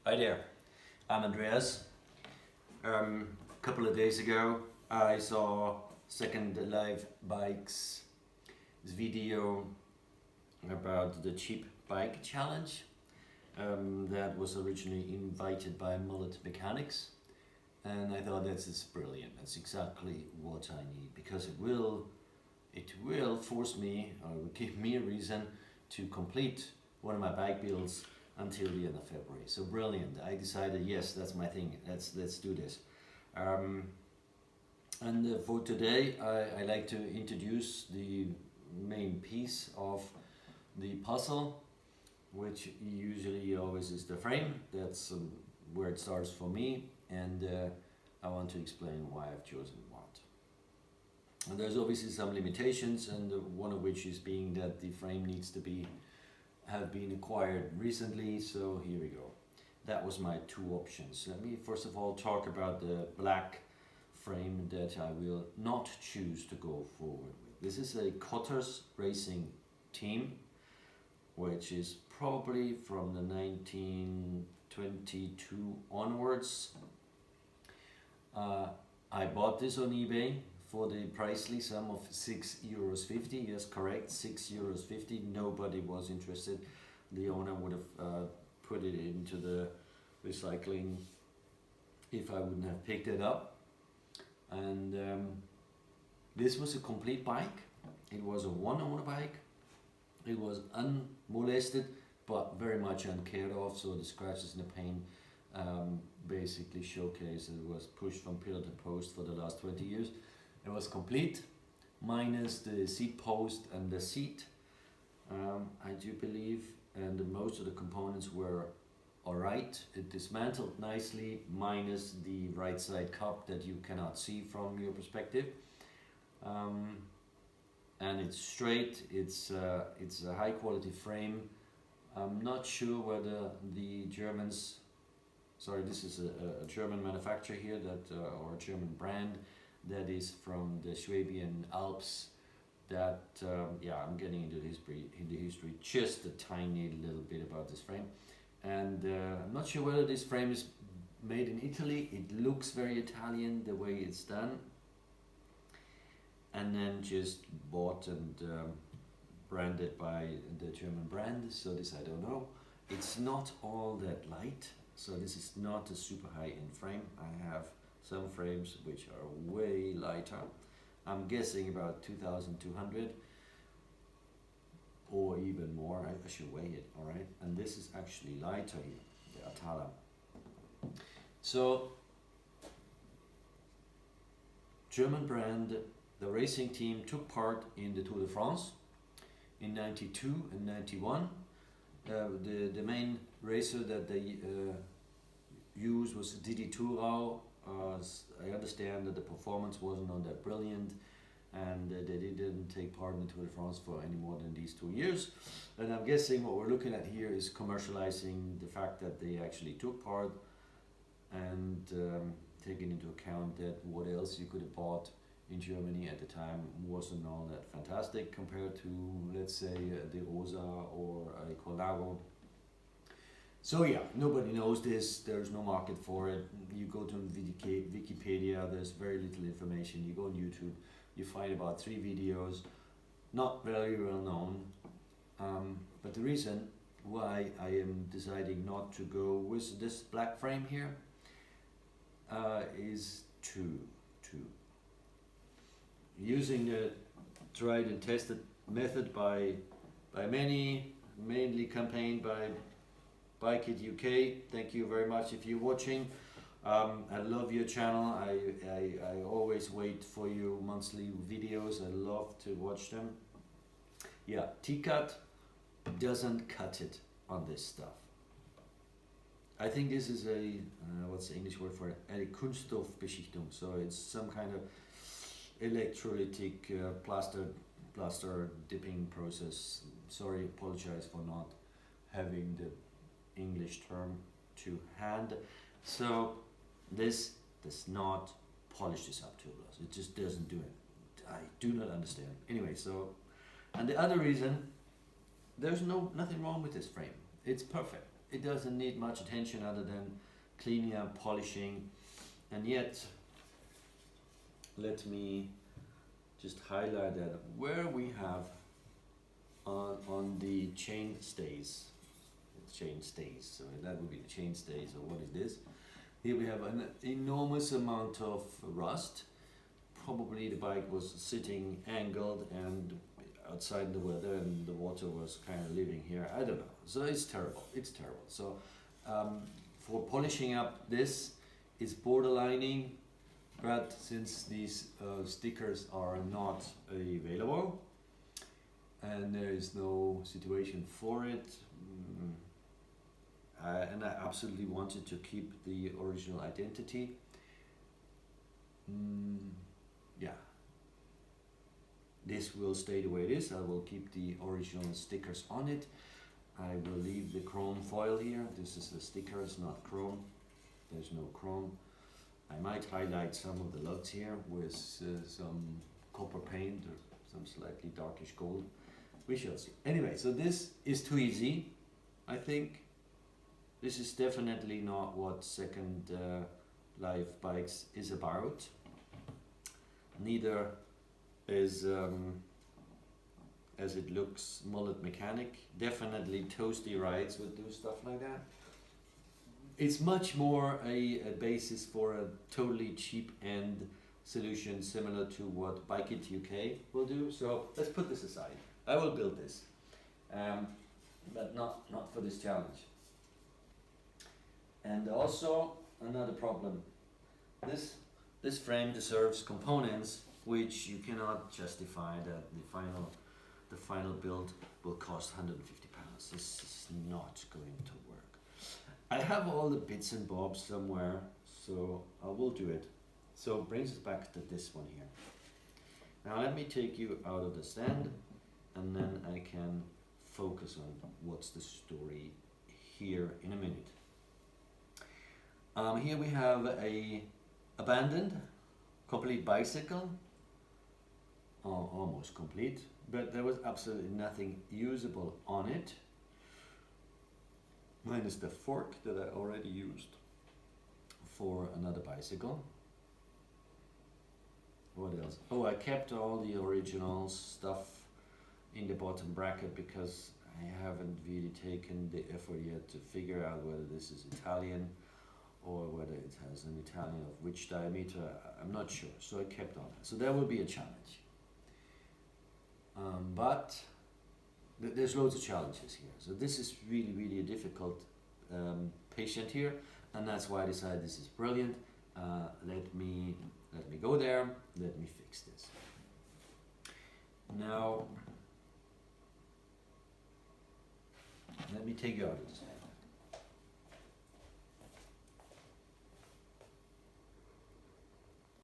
Hi there, I'm Andreas. A couple of days ago I saw Second Life Bikes video about the cheap bike challenge that was originally invited by Mullet Mechanics, and I thought that's brilliant. That's exactly what I need, because it will force me, or will give me a reason to complete one of my bike builds until the end of February. So brilliant! I decided, yes, that's my thing. Let's do this. And for today, I like to introduce the main piece of the puzzle, which usually always is the frame. That's where it starts for me, and I want to explain why I've chosen what. And there's obviously some limitations, and one of which is being that the frame needs to have been acquired recently. So here we go. That was my two options. Let me first of all talk about the black frame that I will not choose to go forward with. This is a Cotter's Racing Team, which is probably from the 1922 onwards. I bought this on eBay for the pricely sum of €6.50. Yes, correct, €6.50. Nobody was interested. The owner would have put it into the recycling if I wouldn't have picked it up. And this was a complete bike. It was a one-owner bike. It was unmolested, but very much uncared of, so the scratches and the paint basically showcase it was pushed from pillar to post for the last 20 years. It was complete, minus the seat post and the seat, I do believe, and most of the components were alright. It dismantled nicely, minus the right side cup that you cannot see from your perspective. And it's straight, it's a high quality frame. I'm not sure whether the Germans, sorry, this is a German manufacturer here, or a German brand that is from the Swabian Alps. That I'm getting into history just a tiny little bit about this frame, and I'm not sure whether this frame is made in Italy. It looks very Italian the way it's done, and then just bought and branded by the German brand. So this I don't know. It's not all that light, so this is not a super high-end frame. I have some frames which are way lighter. I'm guessing about 2,200 or even more. I should weigh it, all right? And this is actually lighter here, the Atala. So, German brand, the racing team took part in the Tour de France in 92 and 91. The main racer that they used was Didi Thurau. I understand that the performance wasn't all that brilliant, and they didn't take part in the Tour de France for any more than these 2 years. And I'm guessing what we're looking at here is commercializing the fact that they actually took part, and taking into account that what else you could have bought in Germany at the time wasn't all that fantastic compared to, let's say, the Rosa or a Colnago. So yeah, nobody knows this, there's no market for it. You go to Wikipedia, there's very little information. You go on YouTube, you find about 3 videos, not very well known. But the reason why I am deciding not to go with this black frame here is two. Using the tried and tested method by many, mainly campaigned by Bike It UK. Thank you very much if you're watching. I love your channel. I always wait for your monthly videos. I love to watch them. Yeah, T-Cut doesn't cut it on this stuff. I think this is a, what's the English word for it? A Kunststoffbeschichtung. So it's some kind of electrolytic plaster dipping process. Sorry, apologize for not having the English term to hand. So this does not polish this up too well. It just doesn't do it. I do not understand. Anyway, and the other reason, there's nothing wrong with this frame. It's perfect. it doesn't need much attention other than cleaning up, polishing, and yet let me just highlight that where we have on the chain stays, so that would be the chain stays, or what is this? Here we have an enormous amount of rust. Probably the bike was sitting angled and outside the weather, and the water was kind of living here. I don't know. So it's terrible. It's terrible. So for polishing up this is borderlining, but since these stickers are not available and there is no situation for it, and I absolutely wanted to keep the original identity. Yeah, this will stay the way it is. I will keep the original stickers on it. I will leave the chrome foil here. This is the stickers, not chrome. There's no chrome. I might highlight some of the lugs here with some copper paint or some slightly darkish gold. We shall see. Anyway, so this is too easy, I think. This is definitely not what Second Life Bikes is about. Neither is, as it looks, Mullet Mechanic. Definitely Toasty Rides would do stuff like that. It's much more a basis for a totally cheap end solution similar to what Bike It UK will do. So let's put this aside. I will build this, but not for this challenge. And also another problem. This frame deserves components which you cannot justify that the final build will cost £150. This is not going to work. I have all the bits and bobs somewhere, so I will do it. So it brings us back to this one here. Now let me take you out of the stand, and then I can focus on what's the story here in a minute. Here we have a abandoned, complete bicycle, almost complete, but there was absolutely nothing usable on it, minus the fork that I already used for another bicycle. What else? Oh, I kept all the original stuff in the bottom bracket because I haven't really taken the effort yet to figure out whether this is Italian or whether it has an Italian of which diameter. I'm not sure, so I kept on it. So there will be a challenge. But there's loads of challenges here. So this is really a difficult patient here, and that's why I decided this is brilliant. Let me go there. Let me fix this. Now, let me take you out of this.